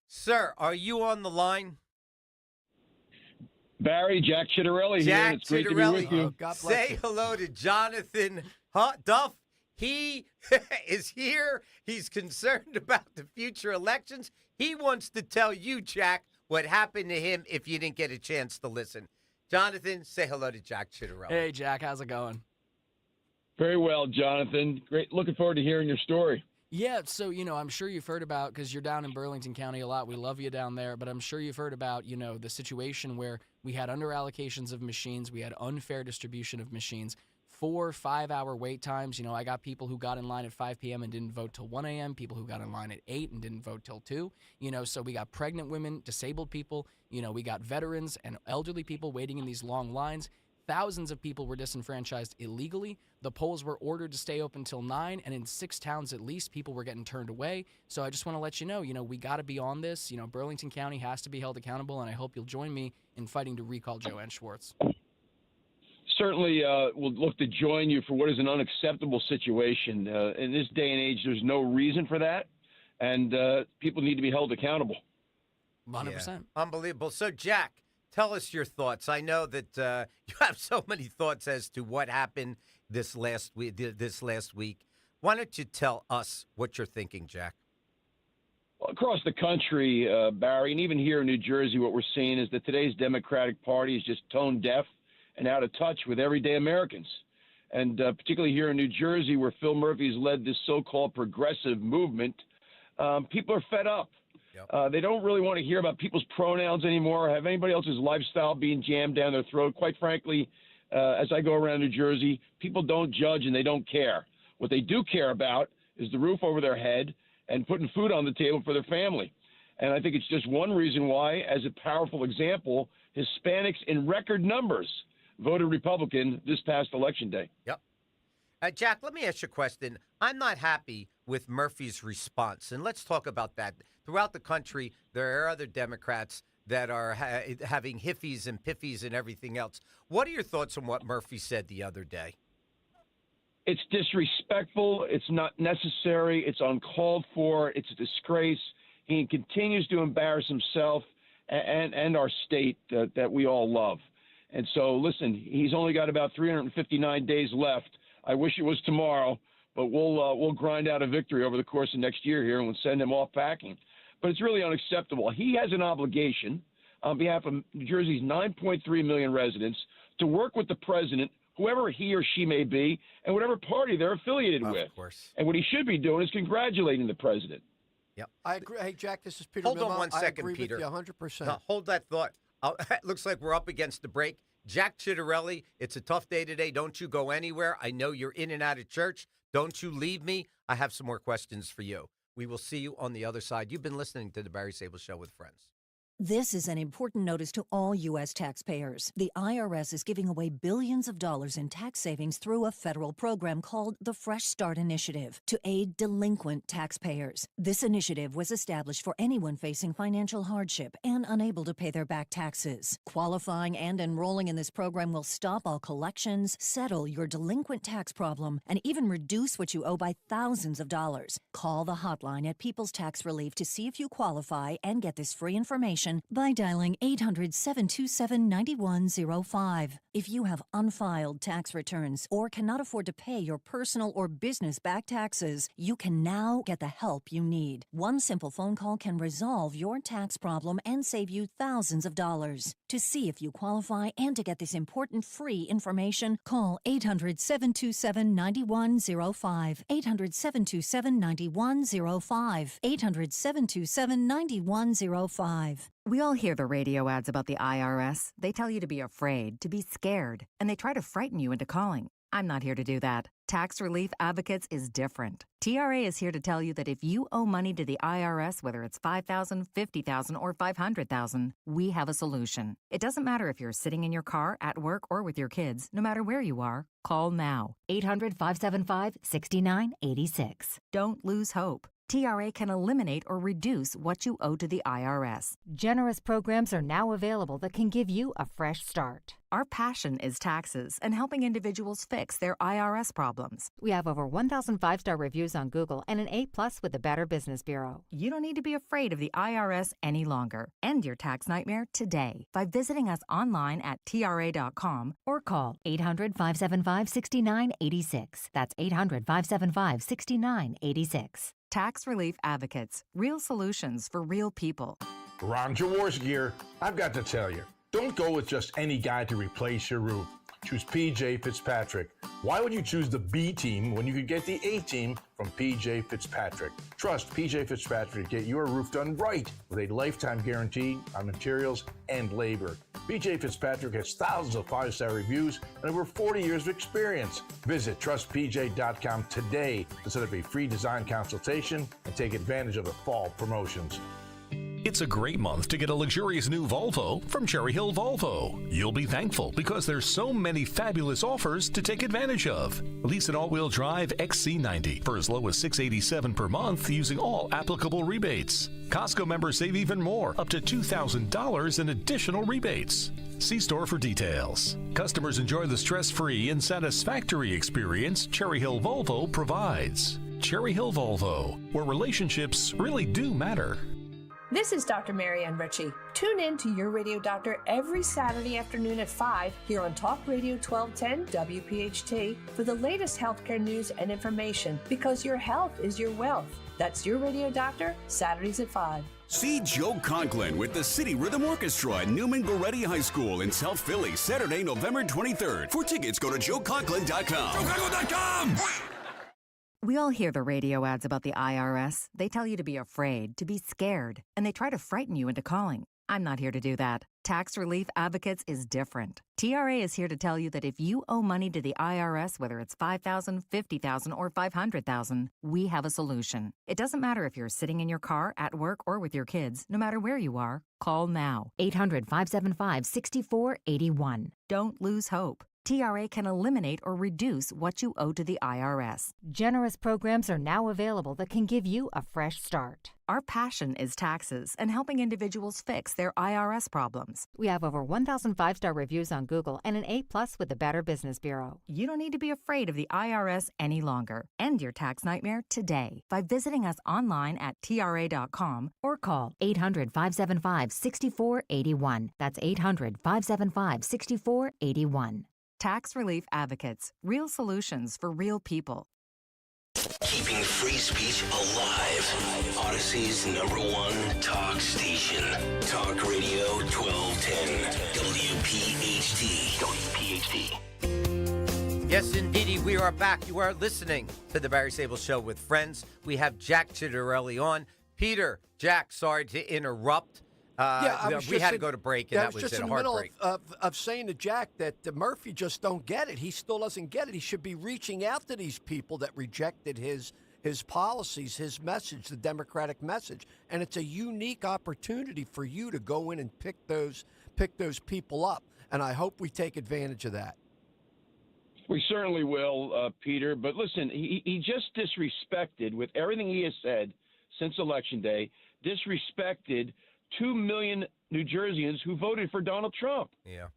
Sir, are you on the line?
Barry, Jack Ciattarelli here. It's great to be with you.
Say hello to Jonathan Duff. He is here. He's concerned about the future elections. He wants to tell you, Jack, what happened to him if you didn't get a chance to listen. Jonathan, say hello to Jack Ciattarelli.
Hey, Jack. How's it going?
Very well, Jonathan. Great. Looking forward to hearing your story.
Yeah, so, I'm sure you've heard about, because you're down in Burlington County a lot. We love you down there, but I'm sure you've heard about, the situation where we had under allocations of machines, we had unfair distribution of machines, 4-5 hour wait times. I got people who got in line at 5 p.m. and didn't vote till 1 a.m., people who got in line at 8 and didn't vote till 2. So we got pregnant women, disabled people, we got veterans and elderly people waiting in these long lines. Thousands of people were disenfranchised illegally. The polls were ordered to stay open till 9, and in 6 towns at least, people were getting turned away. So I just want to let you know, we got to be on this. Burlington County has to be held accountable, and I hope you'll join me in fighting to recall Joanne Schwartz.
Certainly we'll look to join you for what is an unacceptable situation. In this day and age, there's no reason for that, and people need to be held accountable.
100%.
Yeah. Unbelievable. So, Jack, tell us your thoughts. I know that you have so many thoughts as to what happened this last week. Why don't you tell us what you're thinking, Jack?
Well, across the country, Barry, and even here in New Jersey, what we're seeing is that today's Democratic Party is just tone deaf and out of touch with everyday Americans. And particularly here in New Jersey, where Phil Murphy's led this so-called progressive movement, people are fed up. Yep. They don't really want to hear about people's pronouns anymore, have anybody else's lifestyle being jammed down their throat. Quite frankly, as I go around New Jersey, people don't judge and they don't care. What they do care about is the roof over their head and putting food on the table for their family. And I think it's just one reason why, as a powerful example, Hispanics in record numbers voted Republican this past election day.
Yep. Jack, let me ask you a question. I'm not happy with Murphy's response, and let's talk about that. Throughout the country, there are other Democrats that are having hiffies and piffies and everything else. What are your thoughts on what Murphy said the other day?
It's disrespectful. It's not necessary. It's uncalled for. It's a disgrace. He continues to embarrass himself and our state that we all love. And so, listen, he's only got about 359 days left. I wish it was tomorrow, but we'll grind out a victory over the course of next year here and we'll send him off packing. But it's really unacceptable. He has an obligation on behalf of New Jersey's 9.3 million residents to work with the president, whoever he or she may be, and whatever party they're affiliated with.
Of course.
And what he should be doing is congratulating the president.
Yep.
I agree. Hey, Jack, this is Peter
Hold
Mimo.
on one second,
I agree
Peter.
with you 100%.
No, hold that thought. It looks like we're up against the break. Jack Chittarelli, it's a tough day today. Don't you go anywhere. I know you're in and out of church. Don't you leave me. I have some more questions for you. We will see you on the other side. You've been listening to the Barry Sable Show with friends.
This is an important notice to all U.S. taxpayers. The IRS is giving away billions of dollars in tax savings through a federal program called the Fresh Start Initiative to aid delinquent taxpayers. This initiative was established for anyone facing financial hardship and unable to pay their back taxes. Qualifying and enrolling in this program will stop all collections, settle your delinquent tax problem, and even reduce what you owe by thousands of dollars. Call the hotline at People's Tax Relief to see if you qualify and get this free information by dialing 800-727-9105. If you have unfiled tax returns or cannot afford to pay your personal or business back taxes, you can now get the help you need. One simple phone call can resolve your tax problem and save you thousands of dollars. To see if you qualify and to get this important free information, call 800-727-9105. 800-727-9105. 800-727-9105.
We all hear the radio ads about the IRS. They tell you to be afraid, to be scared, and they try to frighten you into calling. I'm not here to do that. Tax Relief Advocates is different. TRA is here to tell you that if you owe money to the IRS, whether it's $5,000, $50,000, or $500,000, we have a solution. It doesn't matter if you're sitting in your car, at work, or with your kids. No matter where you are, call now. 800-575-6986. Don't lose hope. TRA can eliminate or reduce what you owe to the IRS.
Generous programs are now available that can give you a fresh start.
Our passion is taxes and helping individuals fix their IRS problems.
We have over 1,000 5-star reviews on Google and an A+ with the Better Business Bureau.
You don't need to be afraid of the IRS any longer. End your tax nightmare today by visiting us online at TRA.com
or call 800-575-6986. That's 800-575-6986.
Tax Relief Advocates. Real solutions for real people.
Ron Jaworski here. I've got to tell you, don't go with just any guy to replace your roof. Choose PJ Fitzpatrick. Why would you choose the B team when you could get the A team from PJ Fitzpatrick? Trust PJ Fitzpatrick to get your roof done right with a lifetime guarantee on materials and labor. PJ Fitzpatrick has thousands of 5-star reviews and over 40 years of experience. Visit trustpj.com today to set up a free design consultation and take advantage of the fall promotions.
It's a great month to get a luxurious new Volvo from Cherry Hill Volvo. You'll be thankful because there's so many fabulous offers to take advantage of. Lease an all-wheel drive XC90 for as low as $687 per month using all applicable rebates. Costco members save even more, up to $2,000 in additional rebates. See store for details. Customers enjoy the stress-free and satisfactory experience Cherry Hill Volvo provides. Cherry Hill Volvo, where relationships really do matter.
This is Dr. Marianne Ritchie. Tune in to Your Radio Doctor every Saturday afternoon at 5 here on Talk Radio 1210 WPHT for the latest healthcare news and information, because your health is your wealth. That's Your Radio Doctor, Saturdays at 5.
See Joe Conklin with the City Rhythm Orchestra at Newman Goretti High School in South Philly, Saturday, November 23rd. For tickets, go to joeconklin.com. joeconklin.com!
We all hear the radio ads about the IRS. They tell you to be afraid, to be scared, and they try to frighten you into calling. I'm not here to do that. Tax Relief Advocates is different. TRA is here to tell you that if you owe money to the IRS, whether it's $5,000, $50,000, or $500,000, we have a solution. It doesn't matter if you're sitting in your car, at work, or with your kids. No matter where you are, call now. 800-575-6481. Don't lose hope. TRA can eliminate or reduce what you owe to the IRS.
Generous programs are now available that can give you a fresh start.
Our passion is taxes and helping individuals fix their IRS problems.
We have over 1,000 5-star reviews on Google and an A+ with the Better Business Bureau.
You don't need to be afraid of the IRS any longer. End your tax nightmare today by visiting us online at TRA.com
or call 800-575-6481. That's 800-575-6481.
Tax Relief Advocates. Real solutions for real people.
Keeping free speech alive. Odyssey's #1 talk station. Talk Radio 1210. WPHT. WPHT.
Yes, indeedy, we are back. You are listening to the Barry Sable Show with friends. We have Jack Chitterelli on. Peter, Jack, sorry to interrupt. We had to go to break, and that was
just
in
the
a hard
middle
break.
of saying to Jack that Murphy just don't get it. He still doesn't get it. He should be reaching out to these people that rejected his policies, his message, the Democratic message. And it's a unique opportunity for you to go in and pick those people up. And I hope we take advantage of that.
We certainly will, Peter. But listen, he just disrespected, with everything he has said since Election Day, disrespected 2 million New Jerseyans who voted for Donald Trump.
Yeah.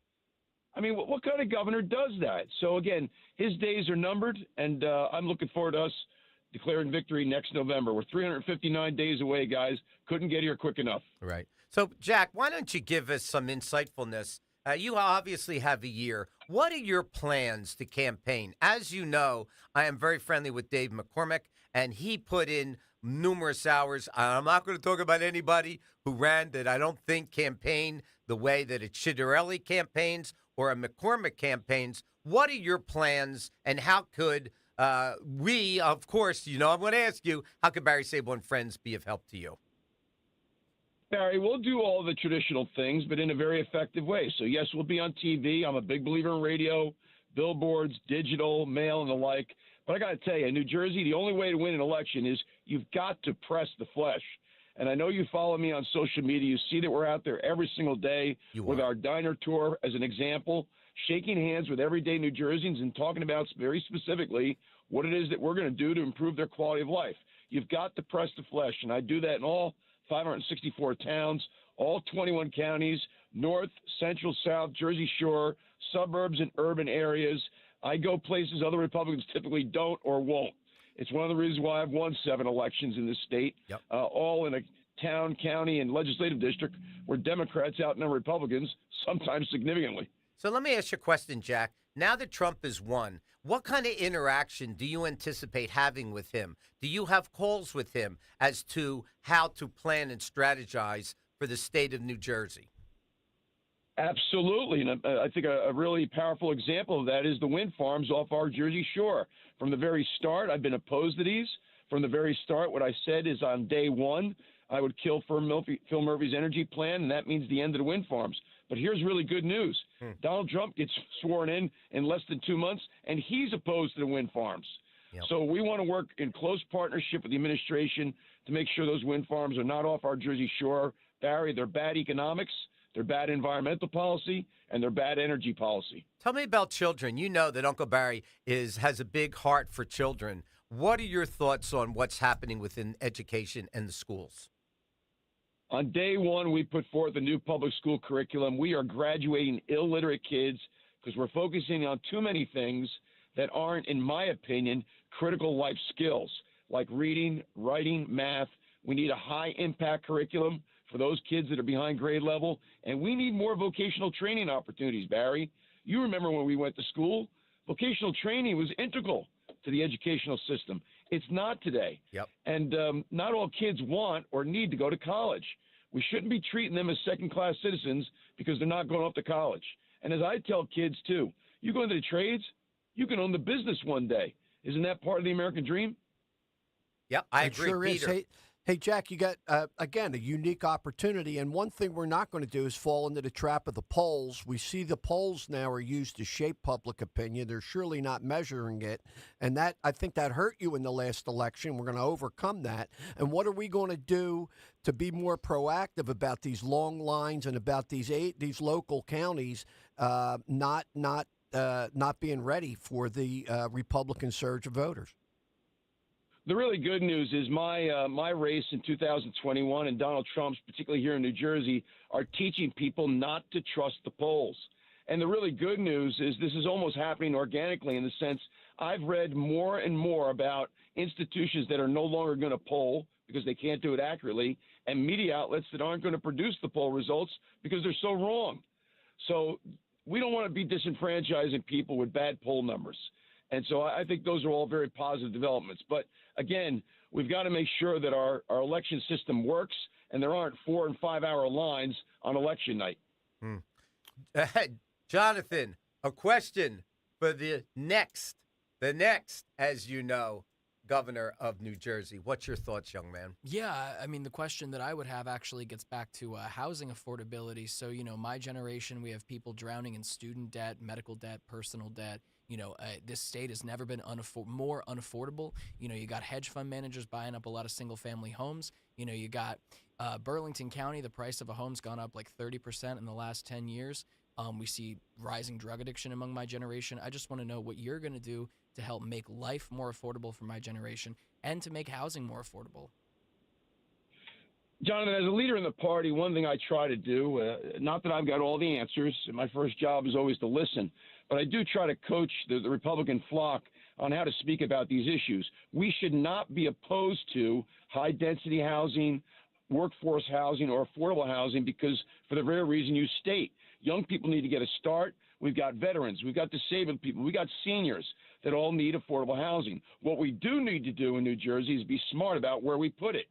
I mean, what kind of governor does that? So, again, his days are numbered, and I'm looking forward to us declaring victory next November. We're 359 days away, guys. Couldn't get here quick enough.
Right. So, Jack, why don't you give us some insightfulness? You obviously have a year. What are your plans to campaign? As you know, I am very friendly with Dave McCormick, and he put in numerous hours. I'm not going to talk about anybody who ran that I don't think campaign the way that a Chitterelli campaigns or a McCormick campaigns. What are your plans, and how could we, of course, I'm going to ask you, how could Barry Sable and Friends be of help to you?
Barry, we'll do all the traditional things, but in a very effective way. So, yes, we'll be on TV. I'm a big believer in radio, billboards, digital, mail, and the like. But I got to tell you, in New Jersey, the only way to win an election is you've got to press the flesh. And I know you follow me on social media. You see that we're out there every single day with our diner tour as an example, shaking hands with everyday New Jerseyans and talking about very specifically what it is that we're going to do to improve their quality of life. You've got to press the flesh. And I do that in all 564 towns, all 21 counties, north, central, south, Jersey Shore, suburbs, and urban areas. I go places other Republicans typically don't or won't. It's one of the reasons why I've won 7 elections in this state, all in a town, county, and legislative district where Democrats outnumber Republicans, sometimes significantly.
So let me ask you a question, Jack. Now that Trump has won, what kind of interaction do you anticipate having with him? Do you have calls with him as to how to plan and strategize for the state of New Jersey?
Absolutely. And I think a really powerful example of that is the wind farms off our Jersey Shore. From the very start, I've been opposed to these. From the very start, what I said is on day one, I would kill Phil Murphy's energy plan, and that means the end of the wind farms. But here's really good news. Donald Trump gets sworn in less than 2 months, and he's opposed to the wind farms. So we want to work in close partnership with the administration to make sure those wind farms are not off our Jersey Shore. Barry, they're bad economics, they're bad environmental policy, and they're bad energy policy.
Tell me about children. You know that Uncle Barry has a big heart for children. What are your thoughts on what's happening within education and the schools?
On day one, we put forth a new public school curriculum. We are graduating illiterate kids because we're focusing on too many things that aren't, in my opinion, critical life skills like reading, writing, math. We need a high-impact curriculum for those kids that are behind grade level, and we need more vocational training opportunities, Barry. You remember when we went to school, vocational training was integral to the educational system. It's not today. And not all kids want or need to go to college. We shouldn't be treating them as second-class citizens because they're not going off to college. And as I tell kids, too, you go into the trades, you can own the business one day. Isn't that part of the American dream?
Yep, I
It
agree,
sure is.
Peter.
Hey, Jack, you got, again, a unique opportunity. And one thing we're not going to do is fall into the trap of the polls. We see the polls now are used to shape public opinion. They're surely not measuring it. And that, I think that hurt you in the last election. We're going to overcome that. And what are we going to do to be more proactive about these long lines and about these local counties not being ready for the Republican surge of voters?
The really good news is my race in 2021 and Donald Trump's, particularly here in New Jersey, are teaching people not to trust the polls. And the really good news is this is almost happening organically in the sense I've read more and more about institutions that are no longer going to poll because they can't do it accurately, and media outlets that aren't going to produce the poll results because they're so wrong. So we don't want to be disenfranchising people with bad poll numbers. And so I think those are all very positive developments. But again, we've got to make sure that our election system works and there aren't 4 and 5 hour lines on election night.
Jonathan, a question for the next, as you know, governor of New Jersey. What's your thoughts, young man?
Yeah, I mean, the question that I would have actually gets back to housing affordability. So, my generation, we have people drowning in student debt, medical debt, personal debt. This state has never been more unaffordable. You got hedge fund managers buying up a lot of single-family homes. You got Burlington County, the price of a home's gone up like 30% in the last 10 years. We see rising drug addiction among my generation. I just want to know what you're going to do to help make life more affordable for my generation and to make housing more affordable.
Jonathan, as a leader in the party, one thing I try to do, not that I've got all the answers, my first job is always to listen, but I do try to coach the Republican flock on how to speak about these issues. We should not be opposed to high-density housing, workforce housing, or affordable housing because for the very reason you state. Young people need to get a start. We've got veterans. We've got disabled people. We've got seniors that all need affordable housing. What we do need to do in New Jersey is be smart about where we put it.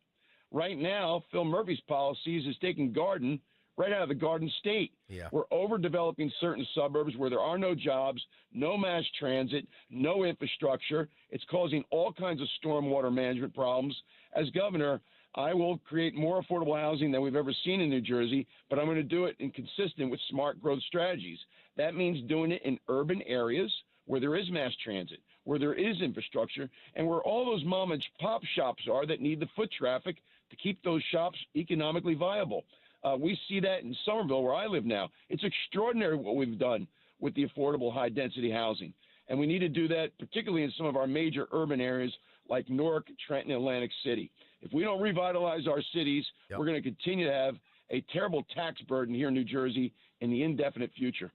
Right now, Phil Murphy's policies is taking Garden right out of the Garden State.
Yeah.
We're overdeveloping certain suburbs where there are no jobs, no mass transit, no infrastructure. It's causing all kinds of stormwater management problems. As governor, I will create more affordable housing than we've ever seen in New Jersey, but I'm going to do it consistent with smart growth strategies. That means doing it in urban areas where there is mass transit, where there is infrastructure, and where all those mom and pop shops are that need the foot traffic to keep those shops economically viable. We see that in Somerville, where I live now. It's extraordinary what we've done with the affordable high-density housing. And we need to do that particularly in some of our major urban areas like Newark, Trenton, and Atlantic City. If we don't revitalize our cities, we're going to continue to have a terrible tax burden here in New Jersey in the indefinite future.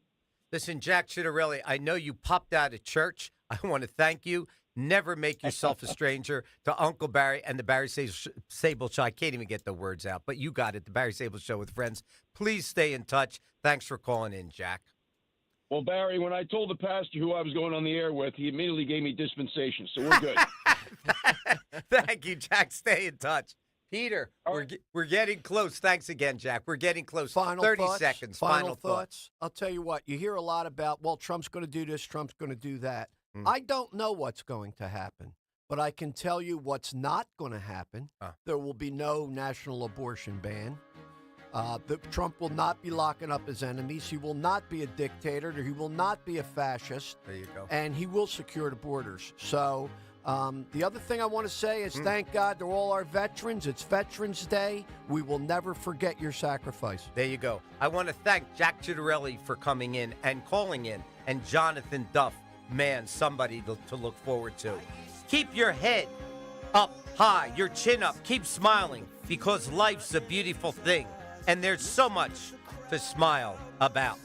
Listen, Jack Chittarelli, I know you popped out of church. I want to thank you. Never make yourself a stranger to Uncle Barry and the Barry Sable Show. I can't even get the words out, but you got it, the Barry Sable Show with friends. Please stay in touch. Thanks for calling in, Jack.
Well, Barry, when I told the pastor who I was going on the air with, he immediately gave me dispensation, so we're good.
Thank you, Jack. Stay in touch. Peter, we're getting close. Thanks again, Jack. We're getting close.
Final
30
thoughts,
seconds.
Final thoughts. I'll tell you what, you hear a lot about, well, Trump's going to do this, Trump's going to do that. I don't know what's going to happen, but I can tell you what's not going to happen. There will be no national abortion ban. Trump will not be locking up his enemies. He will not be a dictator. He will not be a fascist.
There you go.
And he will secure the borders. So the other thing I want to say is thank God to all our veterans. It's Veterans Day. We will never forget your sacrifice.
There you go. I want to thank Jack Chittarelli for coming in and calling in, and Jonathan Duff. Man, somebody to look forward to. Keep your head up high, your chin up. Keep smiling because life's a beautiful thing, and there's so much to smile about.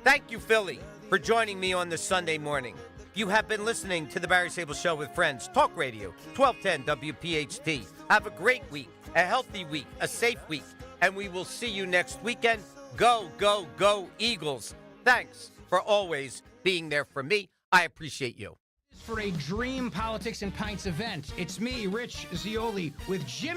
Thank you, Philly, for joining me on this Sunday morning. You have been listening to the Barry Sable Show with friends. Talk Radio, 1210 WPHT. Have a great week, a healthy week, a safe week, and we will see you next weekend. Go, go, go, Eagles. Thanks for always being there for me. I appreciate you.
For a Dream Politics and Pints event, it's me, Rich Zioli, with Jimmy